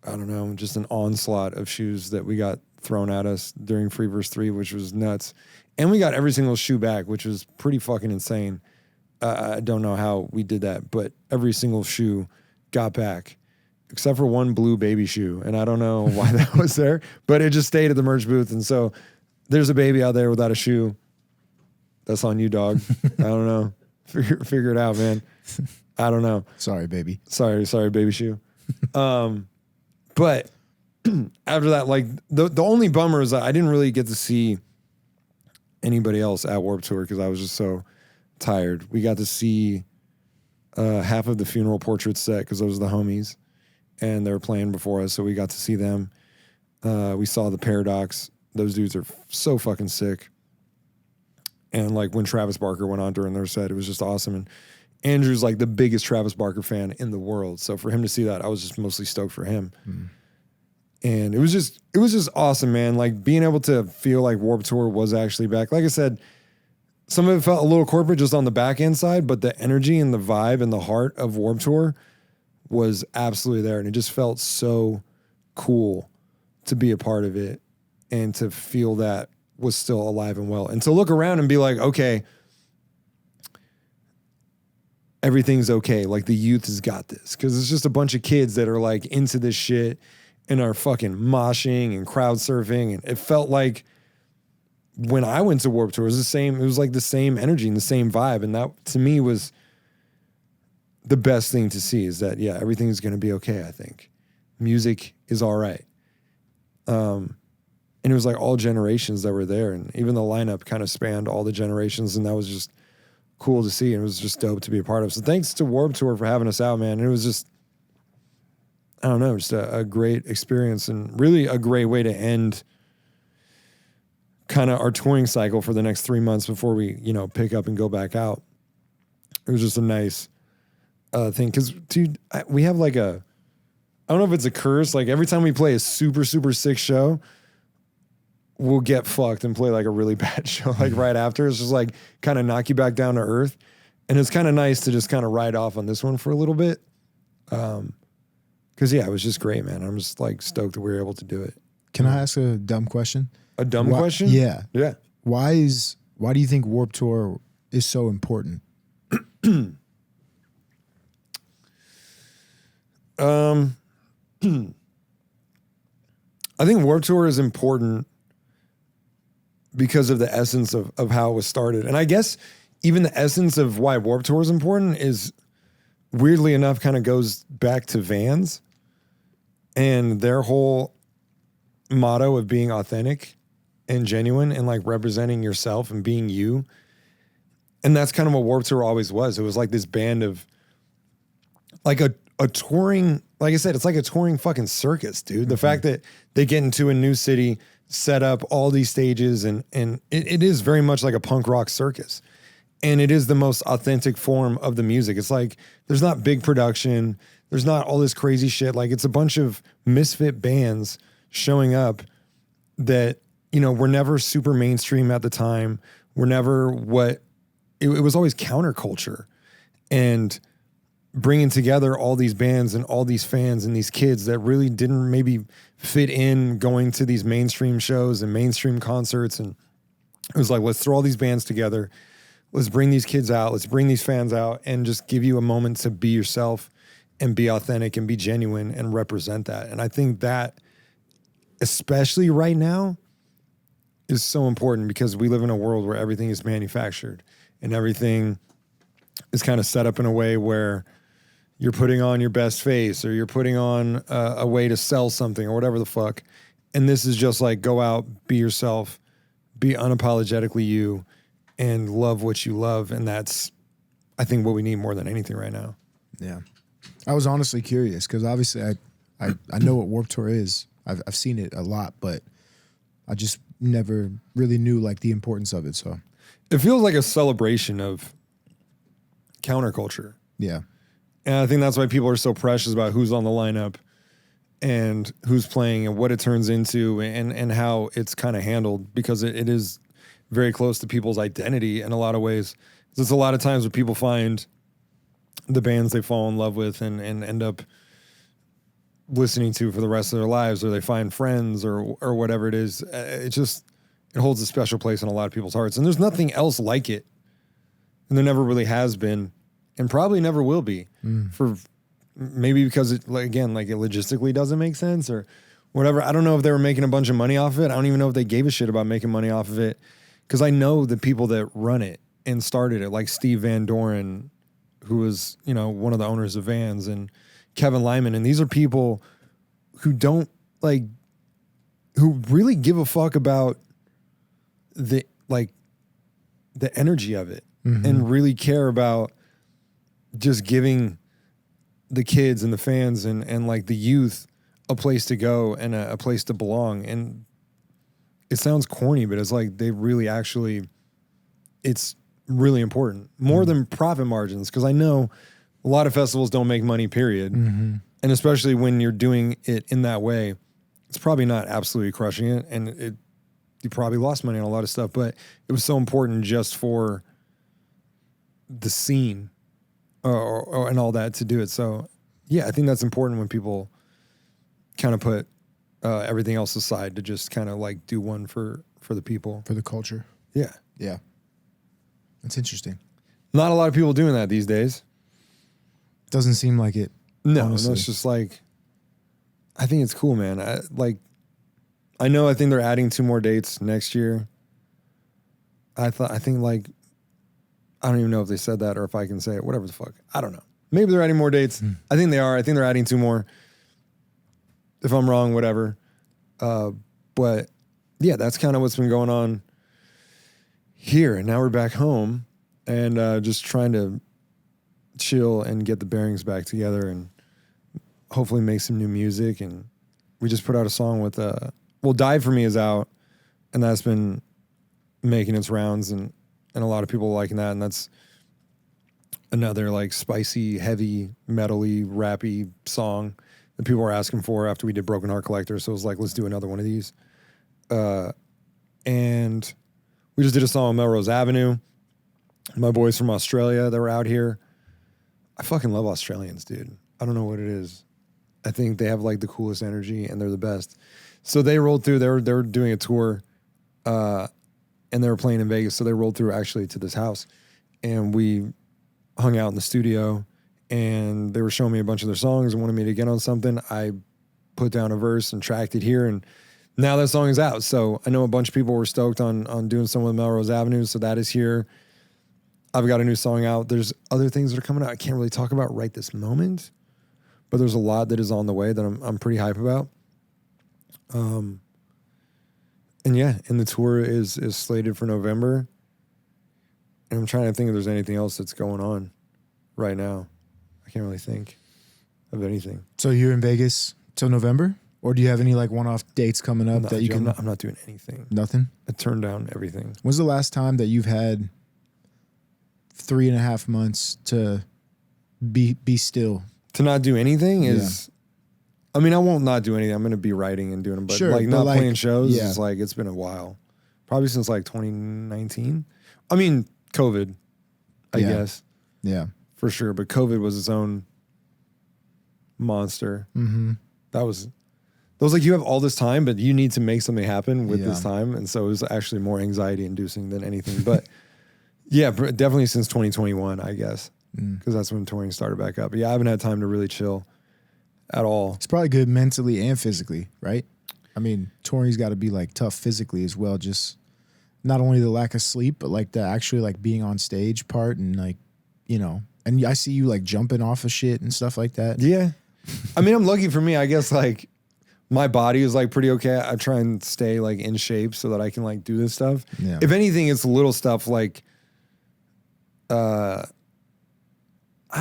S1: I don't know, just an onslaught of shoes that we got thrown at us during Free Verse 3, which was nuts. And we got every single shoe back, which was pretty fucking insane. I don't know how we did that, but every single shoe got back, except for one blue baby shoe. And I don't know why that was there, but it just stayed at the merch booth. And so there's a baby out there without a shoe. That's on you, dog. I don't know. Figure it out, man. I don't know.
S2: Sorry, baby.
S1: Sorry, baby shoe. But after that, like the only bummer is that I didn't really get to see anybody else at Warped Tour because I was just so tired. We got to see half of the funeral portrait set because those are the homies, and they were playing before us, so we got to see them. We saw the Paradox. Those dudes are so fucking sick. And like when Travis Barker went on during their set, it was just awesome. And Andrew's like the biggest Travis Barker fan in the world. So for him to see that, I was just mostly stoked for him. And it was just awesome, man. Like being able to feel like Warped Tour was actually back. Like I said, some of it felt a little corporate just on the back end side, but the energy and the vibe and the heart of Warped Tour was absolutely there. And it just felt so cool to be a part of it and to feel that was still alive and well. And to look around and be like, okay, everything's okay. Like the youth has got this. Because it's just a bunch of kids that are like into this shit and are fucking moshing and crowd surfing. And it felt like when I went to Warped Tour, it was the same. It was like the same energy and the same vibe. And that to me was the best thing to see is that, yeah, everything's going to be okay, I think. Music is all right. And it was like all generations that were there. And even the lineup kind of spanned all the generations. And that was just cool to see. And it was just dope to be a part of. So thanks to Warped Tour for having us out, man. It was just, I don't know, just a great experience and really a great way to end kind of our touring cycle for the next 3 months before we, you know, pick up and go back out. It was just a nice thing. Cause dude, we have like I don't know if it's a curse. Like every time we play a super, super sick show, we'll get fucked and play like a really bad show like right after. It's just like kind of knock you back down to earth. And it's kind of nice to just kind of ride off on this one for a little bit. Cause yeah, it was just great, man. I'm just like stoked that we were able to do it.
S2: Can I ask a dumb question?
S1: A dumb question?
S2: Yeah.
S1: Yeah.
S2: Why do you think Warped Tour is so important? I think Warped Tour is important because of the essence of how it was started. And I guess even the essence of why Warped Tour is important is weirdly enough kind of goes back to Vans and their whole motto of being authentic and genuine and like representing yourself and being you. And that's kind of what Warped Tour always was. It was like this band of like a touring, like I said, it's like a touring fucking circus, dude. The fact that they get into a new city, set up all these stages, and it is very much like a punk rock circus. And it is the most authentic form of the music. It's like, there's not big production. There's not all this crazy shit. Like it's a bunch of misfit bands showing up that, you know, were never super mainstream at the time. Were never it was always counterculture. And bringing together all these bands and all these fans and these kids that really didn't maybe fit in going to these mainstream shows and mainstream concerts. And it was like, let's throw all these bands together. Let's bring these kids out. Let's bring these fans out and just give you a moment to be yourself and be authentic and be genuine and represent that. And I think that, especially right now, is so important because we live in a world where everything is manufactured and everything is kind of set up in a way where you're putting on your best face or you're putting on a way to sell something or whatever the fuck. And this is just like, go out, be yourself, be unapologetically you, and love what you love. And that's, I think, what we need more than anything right now. Yeah. I was honestly curious because obviously I know what Warped Tour is. I've seen it a lot, but I just never really knew like the importance of it. So
S1: it feels like a celebration of counterculture.
S2: Yeah.
S1: And I think that's why people are so precious about who's on the lineup and who's playing and what it turns into and how it's kind of handled, because it is very close to people's identity in a lot of ways. There's a lot of times where people find the bands they fall in love with and end up listening to for the rest of their lives, or they find friends or whatever it is. It holds a special place in a lot of people's hearts. And there's nothing else like it. And there never really has been. And probably never will be for maybe because it, like, again, like it logistically doesn't make sense or whatever. I don't know if they were making a bunch of money off of it. I don't even know if they gave a shit about making money off of it, because I know the people that run it and started it, like Steve Van Doren, who was, you know, one of the owners of Vans, and Kevin Lyman. And these are people who don't like, who really give a fuck about the energy of it and really care about just giving the kids and the fans and like the youth a place to go and a place to belong. And it sounds corny, but it's like they really actually, it's really important. More than profit margins, because I know a lot of festivals don't make money, period. And especially when you're doing it in that way, it's probably not absolutely crushing it. And you probably lost money on a lot of stuff, but it was so important just for the scene and all that to do it. So yeah, I think that's important when people kind of put everything else aside to just kind of like do one for the people.
S2: For the culture.
S1: Yeah.
S2: Yeah. That's interesting.
S1: Not a lot of people doing that these days.
S2: Doesn't seem like it.
S1: No,
S2: honestly.
S1: it's just like, I think it's cool, man. I think they're adding 2 more dates next year. I think like, I don't even know if they said that or if I can say it, whatever the fuck. I don't know. Maybe they're adding more dates. I think they are. I think they're adding 2 more. If I'm wrong, whatever. But yeah, that's kind of what's been going on here. And now we're back home and just trying to chill and get the bearings back together and hopefully make some new music. And we just put out a song with, Die For Me is out, and that's been making its rounds and a lot of people liking that. And that's another like spicy, heavy, metal-y, rappy song that people were asking for after we did Broken Heart Collector. So it was like, let's do another one of these. And we just did a song on Melrose Avenue. My boys from Australia that were out here. I fucking love Australians, dude. I don't know what it is. I think they have like the coolest energy and they're the best. So they rolled through, they were doing a tour, and they were playing in Vegas. So they rolled through actually to this house and we hung out in the studio and they were showing me a bunch of their songs and wanted me to get on something. I put down a verse and tracked it here, and now that song is out. So I know a bunch of people were stoked on doing some with Melrose Avenue. So that is here. I've got a new song out. There's other things that are coming out I can't really talk about right this moment, but there's a lot that is on the way that I'm pretty hype about. And yeah, and the tour is slated for November. And I'm trying to think if there's anything else that's going on right now. I can't really think of anything.
S2: So you're in Vegas till November? Or do you have any like one-off dates coming up that you can...
S1: I'm not doing anything.
S2: Nothing?
S1: I turned down everything.
S2: When's the last time that you've had 3.5 months to be still?
S1: To not do anything is... I mean, I won't not do anything. I'm going to be writing and doing them. But
S2: sure,
S1: like not
S2: like,
S1: playing shows is like, it's been a while. Probably since like 2019. I mean, COVID, I guess.
S2: Yeah.
S1: For sure. But COVID was its own monster.
S2: Mm-hmm.
S1: That was like, you have all this time, but you need to make something happen with this time. And so it was actually more anxiety inducing than anything. But yeah, definitely since 2021, I guess. Because that's when touring started back up. But yeah, I haven't had time to really chill at all.
S2: It's probably good mentally and physically, right? I mean, touring's got to be like tough physically as well. Just not only the lack of sleep, but like the actually like being on stage part and like, you know, and I see you like jumping off of shit and stuff like that.
S1: Yeah. I mean, I'm lucky for me. I guess like my body is like pretty okay. I try and stay like in shape so that I can like do this stuff.
S2: Yeah.
S1: If anything, it's little stuff like, I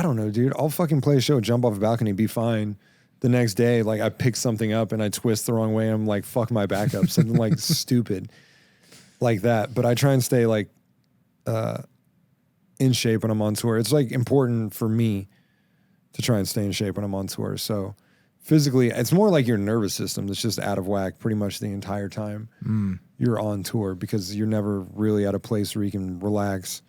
S1: don't know, dude. I'll fucking play a show, jump off a balcony, be fine. The next day, like I pick something up and I twist the wrong way. I'm like, fuck my back up. Something like stupid like that. But I try and stay like in shape when I'm on tour. It's like important for me to try and stay in shape when I'm on tour. So physically, it's more like your nervous system that's just out of whack pretty much the entire time you're on tour, because you're never really at a place where you can relax.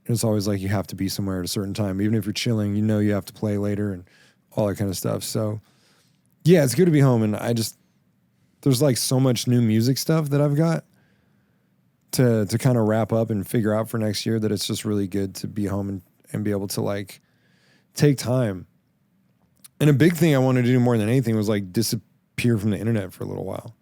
S1: It's always like you have to be somewhere at a certain time. Even if you're chilling, you know you have to play later and all that kind of stuff. So yeah, it's good to be home. And there's like so much new music stuff that I've got to kind of wrap up and figure out for next year, that it's just really good to be home and be able to like take time. And a big thing I wanted to do more than anything was like disappear from the internet for a little while.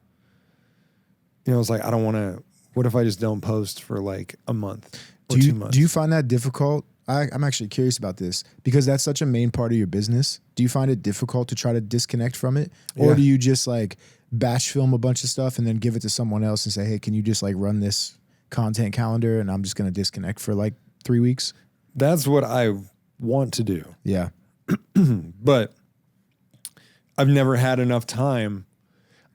S1: You know, it's like, I don't want to, what if I just don't post for like a month or 2 months?
S2: Do you find that difficult? I'm actually curious about this because that's such a main part of your business. Do you find it difficult to try to disconnect from it? Or do you just like batch film a bunch of stuff and then give it to someone else and say, hey, can you just like run this content calendar and I'm just going to disconnect for like 3 weeks?
S1: That's what I want to do.
S2: Yeah.
S1: But I've never had enough time.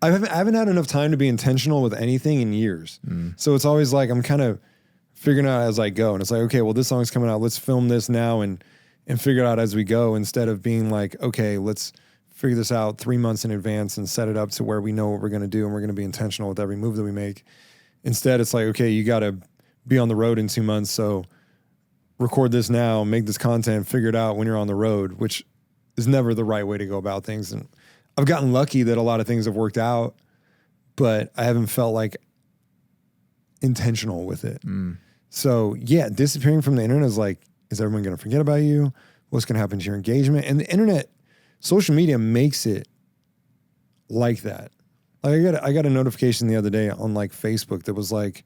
S1: I haven't had enough time to be intentional with anything in years. So it's always like I'm kind of figuring out as I go. And it's like, okay, well, this song's coming out. Let's film this now and figure it out as we go, instead of being like, okay, let's figure this out 3 months in advance and set it up to where we know what we're going to do and we're going to be intentional with every move that we make. Instead, it's like, okay, you got to be on the road in 2 months. So record this now, make this content, figure it out when you're on the road, which is never the right way to go about things. And I've gotten lucky that a lot of things have worked out, but I haven't felt like intentional with it. So yeah, disappearing from the internet is like, is everyone going to forget about you? What's going to happen to your engagement? And the internet, social media makes it like that. Like I got a notification the other day on like Facebook that was like,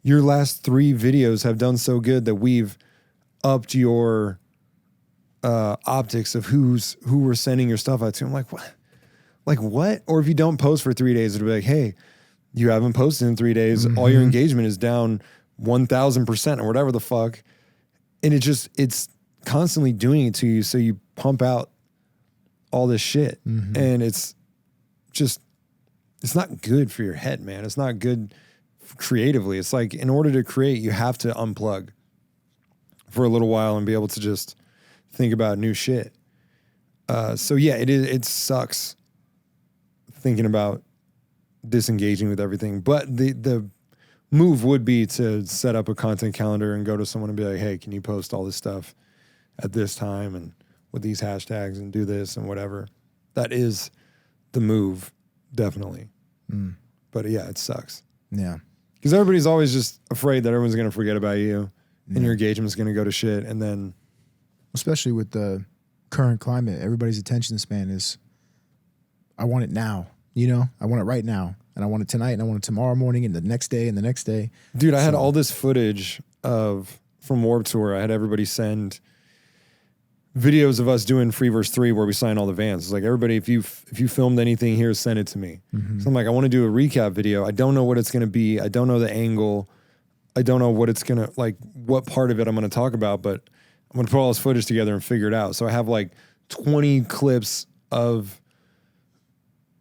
S1: your last 3 videos have done so good that we've upped your optics of who we're sending your stuff out to. I'm like, what? Like what? Or if you don't post for 3 days, it'll be like, hey, you haven't posted in 3 days. All your engagement is down 1,000% or whatever the fuck. And it's constantly doing it to you. So you pump out all this shit. And it's not good for your head, man. It's not good creatively. It's like, in order to create, you have to unplug for a little while and be able to just think about new shit. So yeah, it sucks thinking about disengaging with everything. But the move would be to set up a content calendar and go to someone and be like, hey, can you post all this stuff at this time and with these hashtags and do this and whatever. That is the move, definitely. But yeah, it sucks.
S2: Yeah.
S1: Because everybody's always just afraid that everyone's going to forget about you and your engagement's going to go to shit. And then,
S2: especially with the current climate, everybody's attention span is, I want it now. You know, I want it right now. And I want it tonight and I want it tomorrow morning and the next day and the next day.
S1: Dude, I had all this footage from Warped Tour. I had everybody send videos of us doing Free Verse 3 where we sign all the vans. It's like, everybody, if you filmed anything here, send it to me. So I'm like, I want to do a recap video. I don't know what it's going to be. I don't know the angle. I don't know what it's going to, like, what part of it I'm going to talk about, but I'm going to put all this footage together and figure it out. So I have like 20 clips of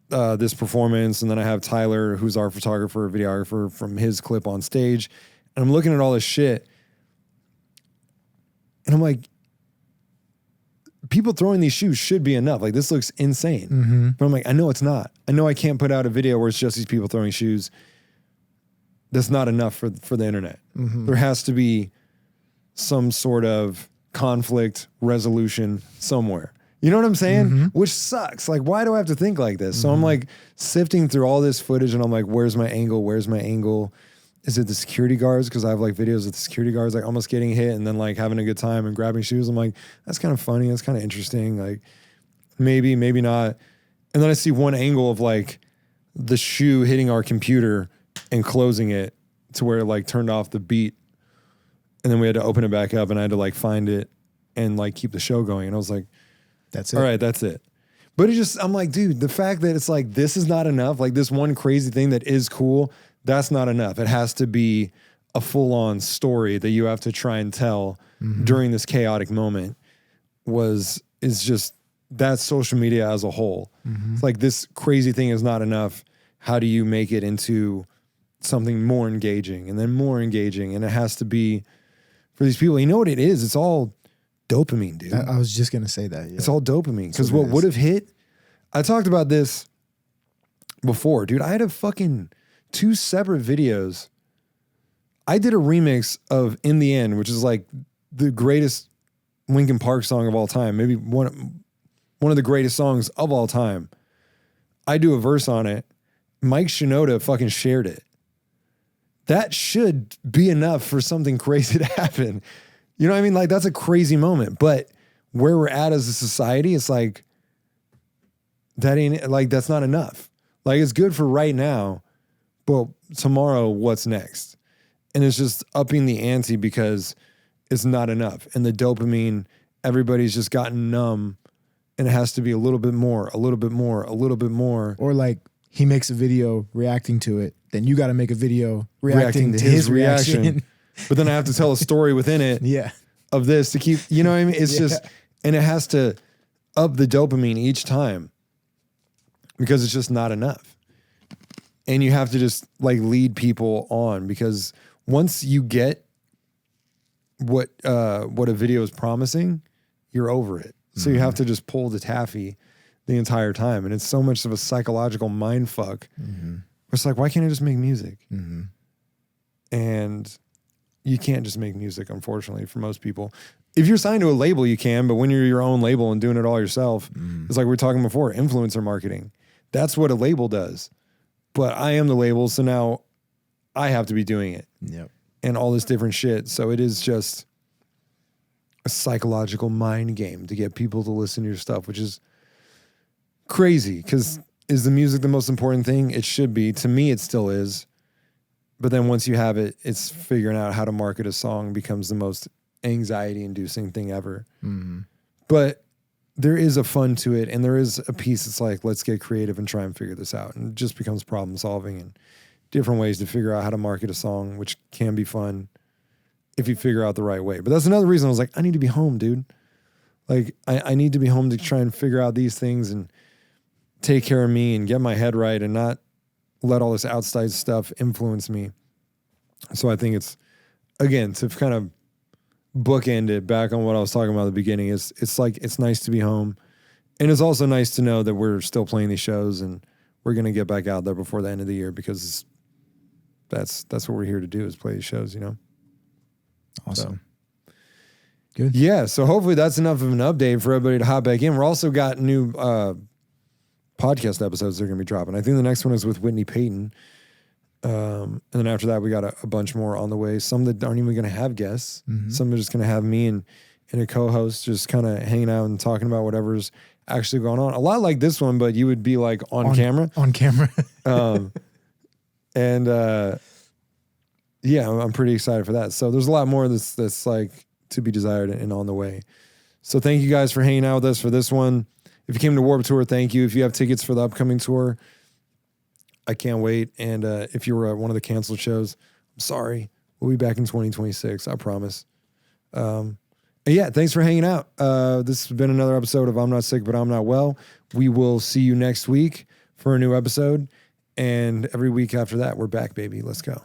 S1: this performance. And then I have Tyler, who's our photographer, videographer, from his clip on stage. And I'm looking at all this shit. And I'm like, people throwing these shoes should be enough. Like, this looks insane. But I'm like, I know it's not. I know I can't put out a video where it's just these people throwing shoes. That's not enough for the internet. There has to be some sort of conflict resolution somewhere. You know what I'm saying? Which sucks. Like, why do I have to think like this? So I'm like sifting through all this footage and I'm like, where's my angle? Where's my angle? Is it the security guards? Because I have like videos of the security guards like almost getting hit and then like having a good time and grabbing shoes. I'm like, that's kind of funny. That's kind of interesting. Like, maybe, maybe not. And then I see one angle of like the shoe hitting our computer and closing it to where it like turned off the beat. And then we had to open it back up and I had to like find it and like keep the show going. And I was like,
S2: that's it.
S1: All right, that's it. But it just, I'm like, dude, the fact that it's like, this is not enough. Like, this one crazy thing that is cool, that's not enough. It has to be a full-on story that you have to try and tell during this chaotic moment. Is just, that's social media as a whole. It's like, this crazy thing is not enough. How do you make it into something more engaging and then more engaging? And it has to be for these people. You know what it is? It's all dopamine, dude.
S2: I was just going to say that. Yeah.
S1: It's all dopamine. Because what would have hit, I talked about this before, dude. I had a fucking 2 separate videos. I did a remix of In the End, which is like the greatest Linkin Park song of all time. Maybe one of the greatest songs of all time. I do a verse on it. Mike Shinoda fucking shared it. That should be enough for something crazy to happen. You know what I mean? Like, that's a crazy moment. But where we're at as a society, it's like, that's not enough. Like, it's good for right now, but tomorrow, what's next? And it's just upping the ante because it's not enough. And the dopamine, everybody's just gotten numb, and it has to be a little bit more, a little bit more, a little bit more.
S2: Or like, he makes a video reacting to it, then you got to make a video reacting to his reaction.
S1: But then I have to tell a story within it of this to keep, you know what I mean? It's
S2: Yeah.
S1: just, and it has to up the dopamine each time because it's just not enough. And you have to just like lead people on, because once you get what a video is promising, you're over it. So you have to just pull the taffy the entire time. And it's so much of a psychological mind fuck. It's like, why can't I just make music? And you can't just make music, unfortunately, for most people. If you're signed to a label, you can, but when you're your own label and doing it all yourself, it's like we were talking before, influencer marketing. That's what a label does. But I am the label, so now I have to be doing it.
S2: Yep.
S1: And all this different shit. So it is just a psychological mind game to get people to listen to your stuff, which is crazy, because is the music the most important thing? It should be. To me, it still is. But then once you have it, it's figuring out how to market a song becomes the most anxiety-inducing thing ever. But there is a fun to it, and there is a piece that's like, let's get creative and try and figure this out. And it just becomes problem-solving and different ways to figure out how to market a song, which can be fun if you figure out the right way. But that's another reason I was like, I need to be home, dude. Like, I need to be home to try and figure out these things and take care of me and get my head right and not let all this outside stuff influence me. So I think it's, again, to kind of bookend it back on what I was talking about at the beginning, it's like, it's nice to be home. And it's also nice to know that we're still playing these shows and we're going to get back out there before the end of the year, because that's what we're here to do, is play these shows, you know?
S2: Awesome.
S1: So,
S2: good.
S1: Yeah. So hopefully that's enough of an update for everybody to hop back in. We're also got new podcast episodes that are going to be dropping. I think the next one is with Whitney Payton. And then after that, we got a bunch more on the way. Some that aren't even going to have guests. Some are just going to have me and a co-host just kind of hanging out and talking about whatever's actually going on. A lot like this one, but you would be like on camera.
S2: On camera.
S1: Yeah, I'm pretty excited for that. So there's a lot more that's like to be desired and on the way. So thank you guys for hanging out with us for this one. If you came to Warped Tour, thank you. If you have tickets for the upcoming tour, I can't wait. And if you were at one of the canceled shows, I'm sorry. We'll be back in 2026. I promise. Yeah, thanks for hanging out. This has been another episode of I'm Not Sick, But I'm Not Well. We will see you next week for a new episode. And every week after that, we're back, baby. Let's go.